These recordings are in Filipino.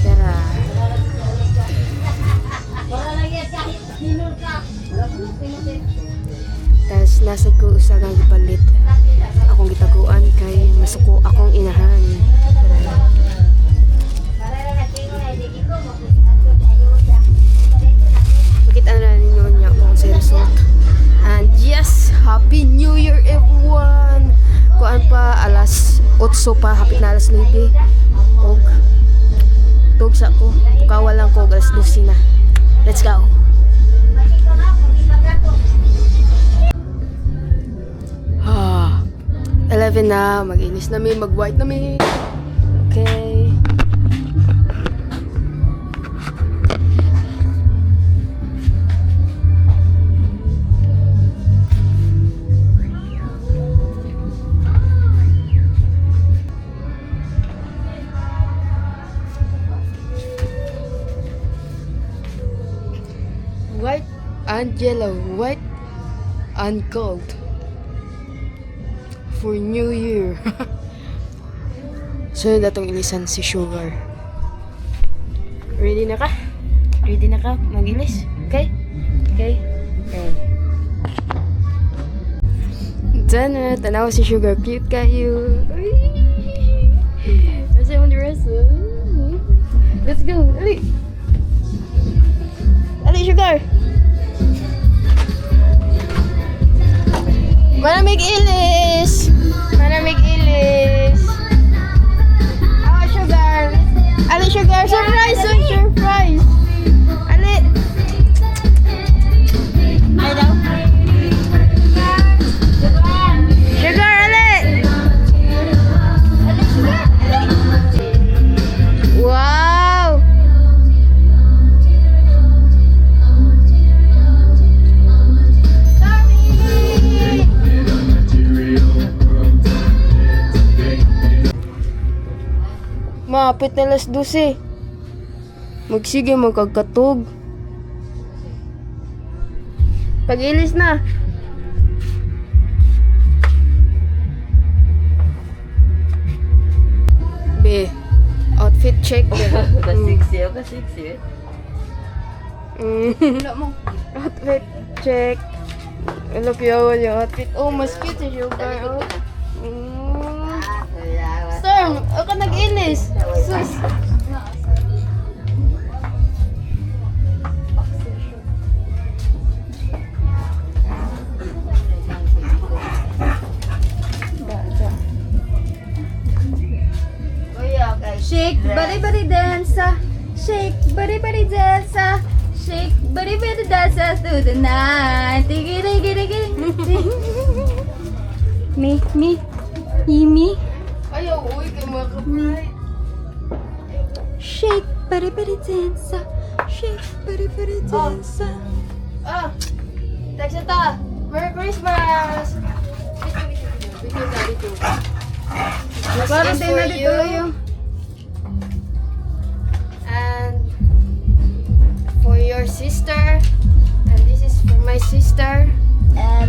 Tara. Tas nasa ko usa kang gipalit. Akong gitaguan kay masuko akong inahan. Tara. Makita na ninyo niya kung sa result. And yes, Happy New Year everyone! Kuan pa, alas 8 pa, hapit na alas 9. Og, tug sa ko, pukawa lang ko, alas 12 na. Let's go! Ah, 11 na, mag-inis na mi, mag-white na mi. Okay. White and yellow, white and gold for New Year. So yun datong inisan si Sugar. Ready na ka? Ready na ka? Mag-ilis? Okay? Okay? Okay. Tana, tanaw si Sugar. Cute kayo. Kasi mo dress. Let's go. Ali! Ali, Sugar! Malamig ilis! Malamig ilis! Oh, Sugar! Ali, Sugar! Surprise! Surprise! Ali! Ay daw? Sugar, Ali! Ali, Sugar! Wow! Maapit na alas 12. Magsige magkagkatog. Pag-ilis na. Be, outfit check. Ka-sexy, ka-sexy. Wala mo. Outfit check. Wala piyawal yung outfit. Oh, mas cute si Sugar. Oh. Storm, ako nag-inis. Sus. Shake, body body dancer. Shake, body body dancer. Shake, body body dancer through the night. Diggy diggy diggy. Me. Ayaw, uy, kay mga kapay. Shake, body body dancer. Shake, body body dancer. Ah, text ta. Merry Christmas! Video. Parang din na dito yung And for your sister. And this is for my sister. There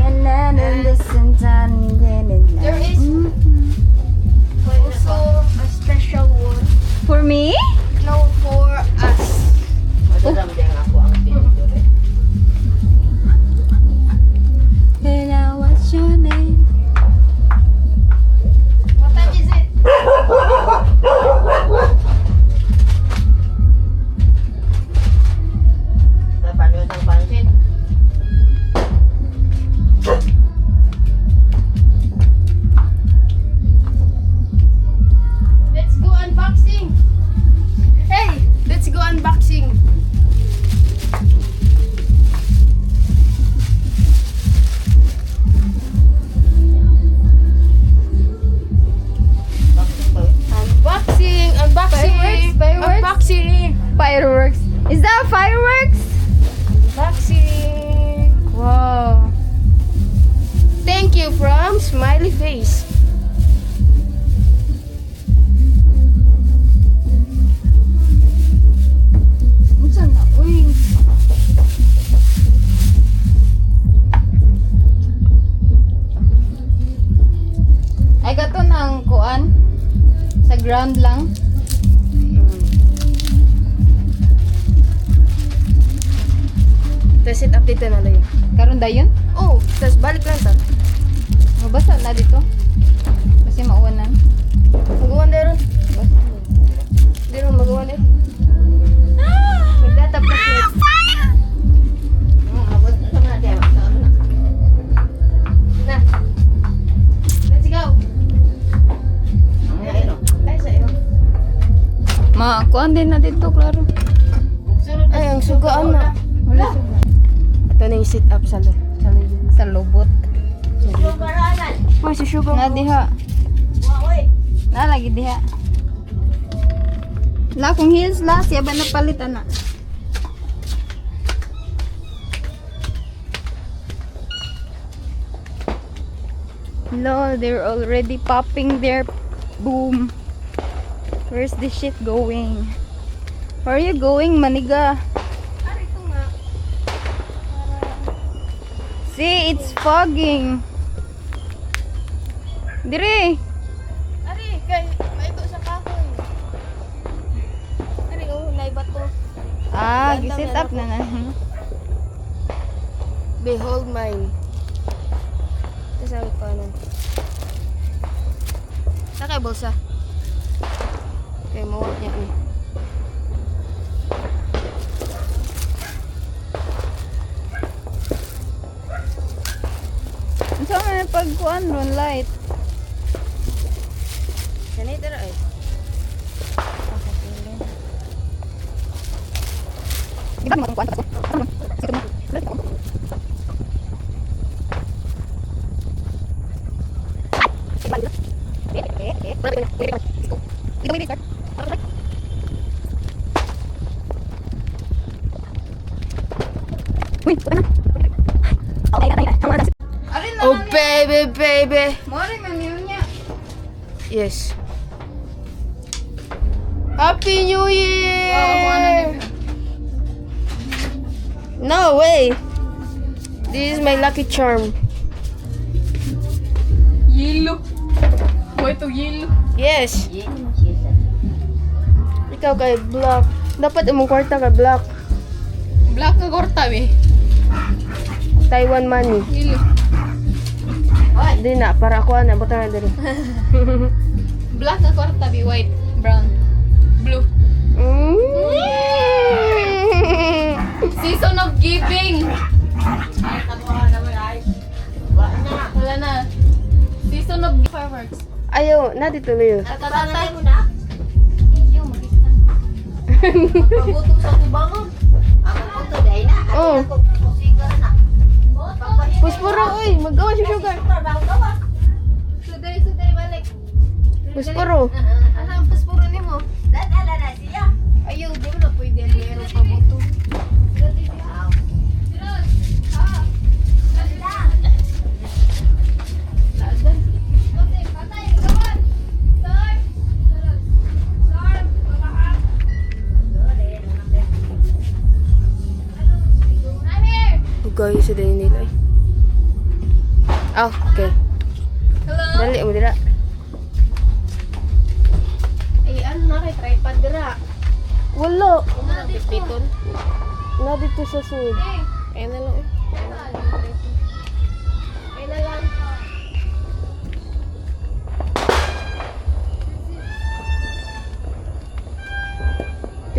is also a special one. For me? No, for us. Madaramdang ako ang pinito rin. Hello, what's your name? What time is it? Sa panuot ang pansit. Let's go unboxing. Hey, let's go unboxing. Unboxing. Fireworks? Unboxing. Fireworks. Is that fireworks? Unboxing. Wow. Thank you from Smiley Face. Saan na? Uy. Ay, gato ng kuan. Sa ground lang. set up dito na lang. Karon dayon? Oh, tapos balik lang ta. Mabasa na dito. Kasi mauwanan. Magawan na ron. Hindi ron magawan eh. Magdatap na slide. Abot na naman natin. Na. Let's go. Ay, sa iyo. Kuan din na dito, klaro. Ay, ang sugaan na. Wala siya. Ito na yung sit up sa living. Sa lubot. Uy, si Sugar. Na diha. Na lagi diha. La kung heels la, siya ba napalit ana? Lol, they're already popping their boom. Where's this shit going? Where are you going, maniga? See, it's fogging. Dire. Ari, kay maito sa kahoy. Ari, oh, naibat to. Ah, gisit up na na. Behold mine. Ito sabi ko ano. Sakay bulsa. Okay, mawag niya ni. Unsa man pagkuan ron light? Sanay dara ay. Di ba mo kuan ta ko? Oh baby, baby. Mori man niya. Yes. Happy New Year! No way. This is my lucky charm. Yellow. Boy to yellow. Yes. Ikaw kay black. Dapat imong kwarta kay black. Black nga korta we. Taiwan money. Yellow. Di na, para ako na. Butang na dali. Black nga korta be white, brown, blue. Mm. Season of giving. Wala na. Season of fireworks. Ayaw, na dito na yun. Tatatay mo na. Yung mag-isa. Pagbuto sa tubangon. Ako buto dahil na. Oh. Ako musiga na. Puspuro, uy. Magawa si Sugar. Suday balik. Puspuro. Anong puspuro ni mo? Dadala na siya. Ayaw, di mo na pwede meron pa mo to. Hugayo sa dali nila. Oh, okay. Hello? Dali mo dira. Eh, ano na kay tripod dira? Wala. Ano dito? Na dito sa sud. Ayun na lang. Ay na lang.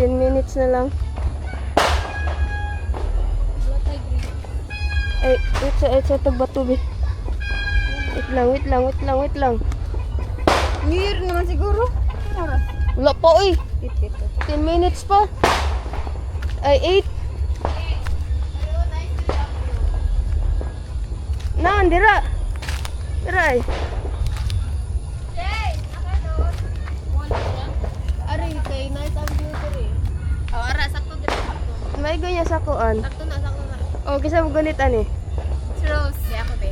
eh. 10 minutes na lang. Ay, wait sa tagbato be. Wait lang. New Year naman siguro. Oras. Wala pa, uy. 10 minutes pa. Ay, 8. Na, dira. Dira ay. Ari, kay nice ang beauty rin. Ara, sakto dito. May ganyan sa kuan. Sakto na. Oh, kisa mo ganit ani. Si Rose. Di ako, be.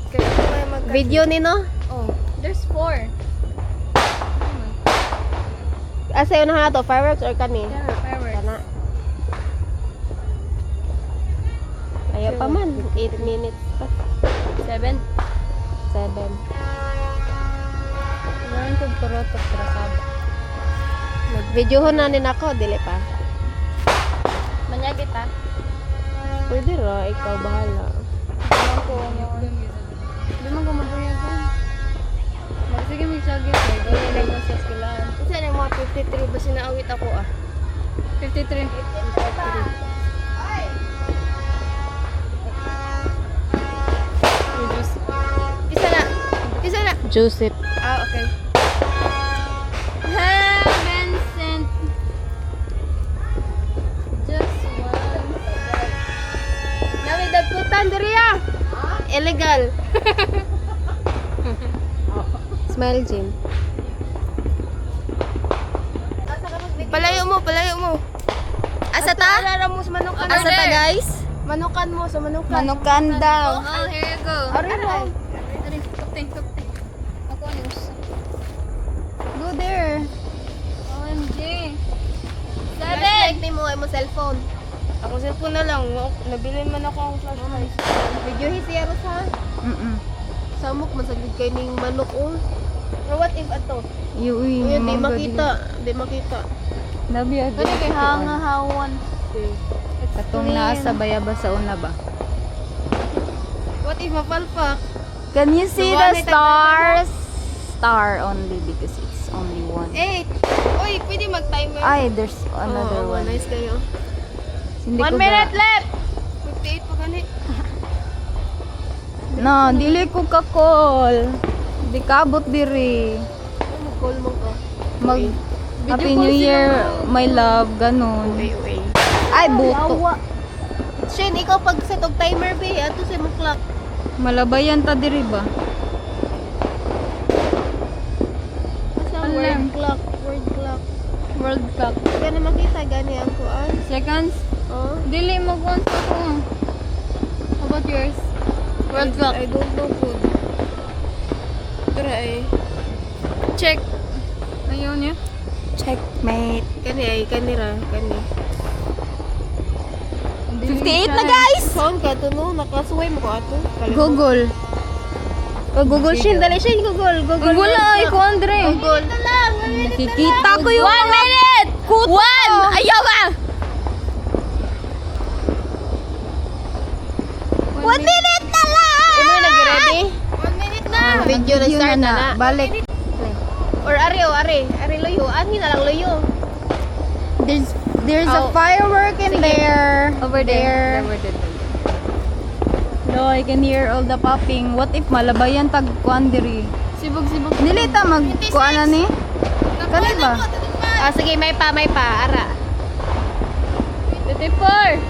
Kaya may mag Video ni no? Oh. There's 4. Asa yun na to, fireworks or kani? Yeah, fireworks. Kana. Ayaw pa man. 8 minutes pa. 7. 7. Ngayon ko puro to trasado. Nag-videohon na din ako, dili pa. Manyagit ha? Pwede ra, ikaw bahala. Ano ko yun? Di man ka mabayagan. Sige, mag-sagit. Gawin lang sa eskwelahan. Kasi na mga 53 ba sinaawit ako 53. Isa na. Isa na. Joseph. Okay. Vincent. Just one. Nami dagkutan diri Illegal. Smile, Jim. Palayo mo, palayo mo. Asa ta? Araramos manukan. Asa ta, guys? Manukan mo, sa manukan. Manukan daw. Oh, here you go. Ari mo. Kapte. Ako news. Go there. OMG. Flashlight ni mo, ay mo cellphone. Ako cellphone na lang. Nabili man ako ang flashlight. Video siya sa samok masagid kay ning manok Or what if ato? Uy, Uy, di makita. Di makita. Labi agad. Kani kay hangahawan. Katong nasa bayaba sa una ba? What if mapalpak? Can you see Duwa, the may stars? Star only because it's only one. Uy, pwede mag-timer. Ay, there's another one. Nice kayo. Hindi 1 ko minute ba- left. 58 pa gani. No, dili ko ka-call. Di kabot diri. Mag-call mo ka. Mag Happy New Year, my love, ganun. Uy. Ay, buto. Shen, ikaw pag set og timer be, ato sa mo clock. Malabayan ta diri ba? Asa Alam. word clock, word clock. World Cup. Gani makita gani ang kuan. Seconds? Oh. Dili mo kung sa ko. How about yours? World Cup. I don't know food. Tara ay. Check. Ayaw niya? Checkmate. Kani ay kanira, kani. 58 na guys! Saan ka to no? Nakasuway mo ka ato. Google. Google Shen, dali Shen Google. Google. Wala ay ko Andre. Google. Nakikita ko yung 1 minute. kuto. 1. Ayaw ba? 1 minute na lang! Imo nag-ready? 1 minute na. Video na start na. Balik. Or are loyo. Ani na lang loyo. There's a Oh. firework in there. Over there. No, I can hear all the popping. What if malabayan tag kuan diri? Sibog. Dili ta mag kuan na ni? Kani ba? Sige, may pa. Ara. 54.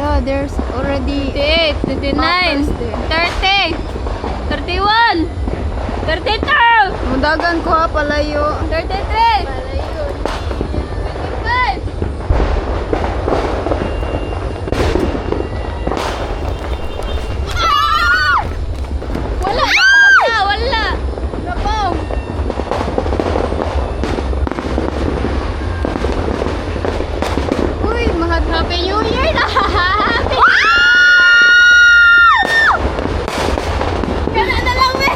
No, there's already 28, 29, 30, 31, 32, mudagan ko ha palayo. 33, 25. Wala. Nabaw. Uy, mahal Happy New Year na. Happy Kana na lang, men.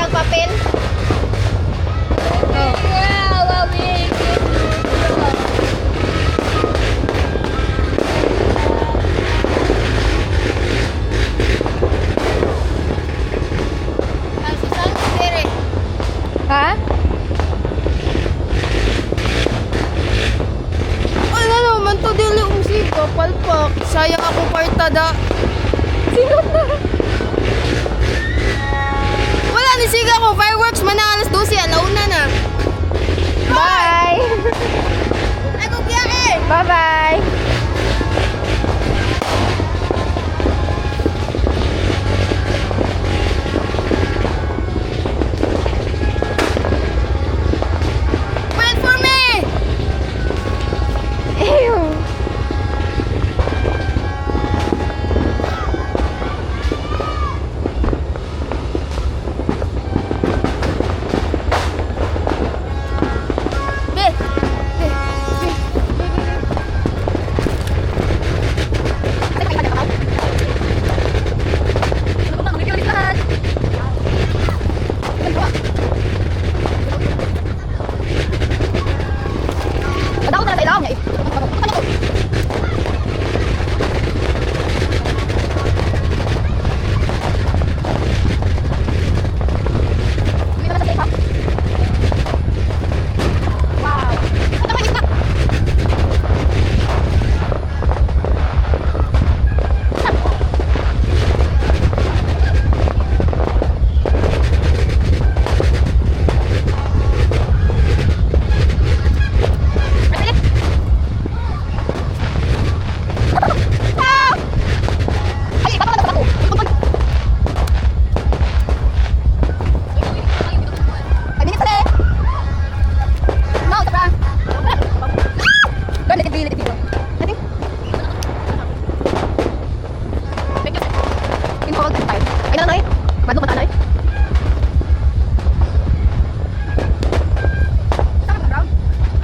papel? Oh. Ha? Ay, na naman to, dili umsiga, palpak. Sayang ako partada. Sino na? Wala ni siga ko, fireworks man na alas 12, alauna na. Bye! Ay, kung biyahe! Bye-bye! Wait for me! Ew! Be! Padako na sa ilaw niya.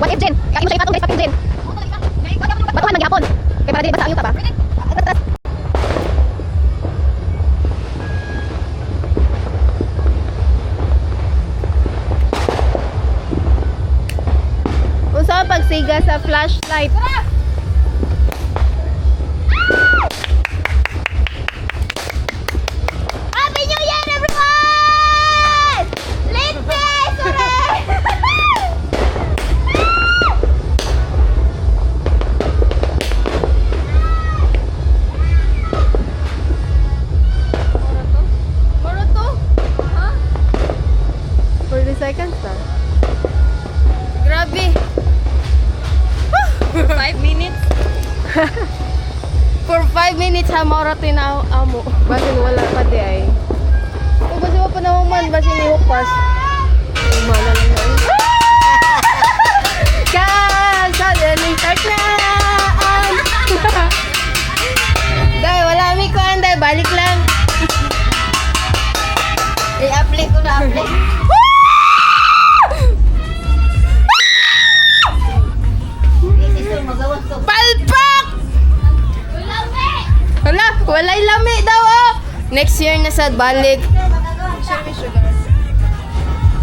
What if Jen? Kaya mo siya ipatong guys, pag Jen. Batuhan ng gihapon. Kaya para din basa ang yuta ba? Unsa ang pagsiga sa flashlight? Happy New Year, everyone! Lindsay! Moro to? Ha? 40 seconds na. Grabe. 5 minutes. For 5 minutes ha, maura amo. Basin wala pa di ay. O basin mo pa naman, basin ni Hupas. Umala lang na. Kan, suddenly start na. Dahil wala mi ko anday, balik lang. I-apply ko na apply. Ito, magawas ko. Palpak! Hala, walay lami daw oh. Next year na sad balik.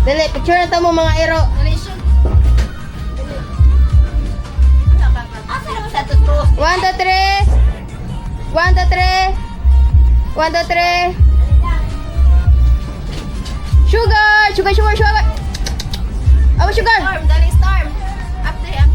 Dali, picture na tamo mga ero. Asa naman sa tutros? 1, 2, 3. 1, 2, 3. 1, 2, 3. Sugar! Sugar, sugar, sugar! Aba, sugar! Storm, galing storm. After yan.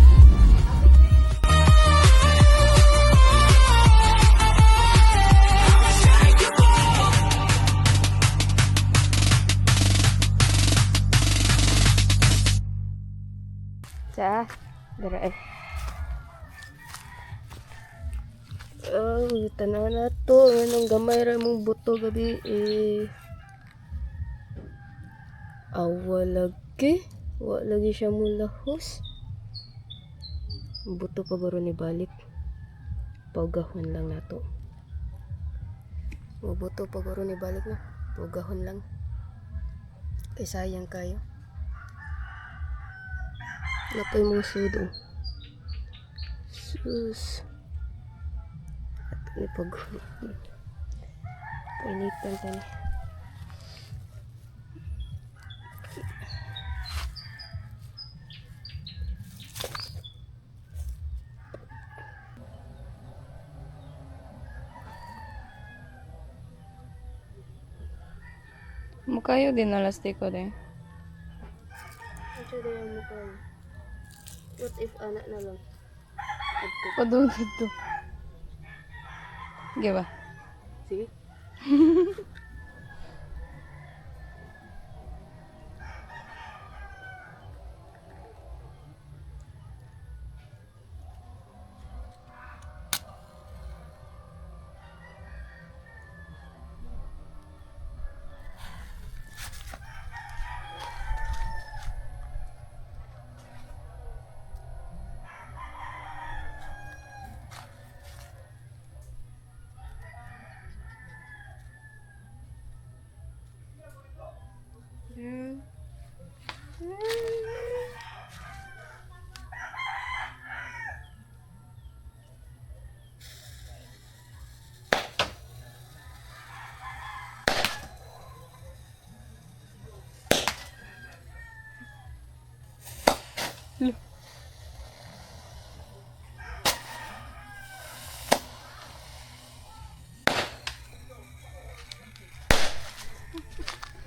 Sa, dara eh. Oh, tanaw na to. Anong gamay ra mong buto gabi eh. Awalagi. Wa lagi siya mulahos. Buto pa baro ni balik. Paugahon lang nato. Buto pa baro ni balik na. Paugahon lang. Kay sayang kayo. Napay mong sudo. Sus. At ni pag painitan ka ni. Mukayo din na lastiko din. Ito din mo ko. What if anak na lang? Padudod to. Sige ba? Sige.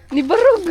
Ni barog.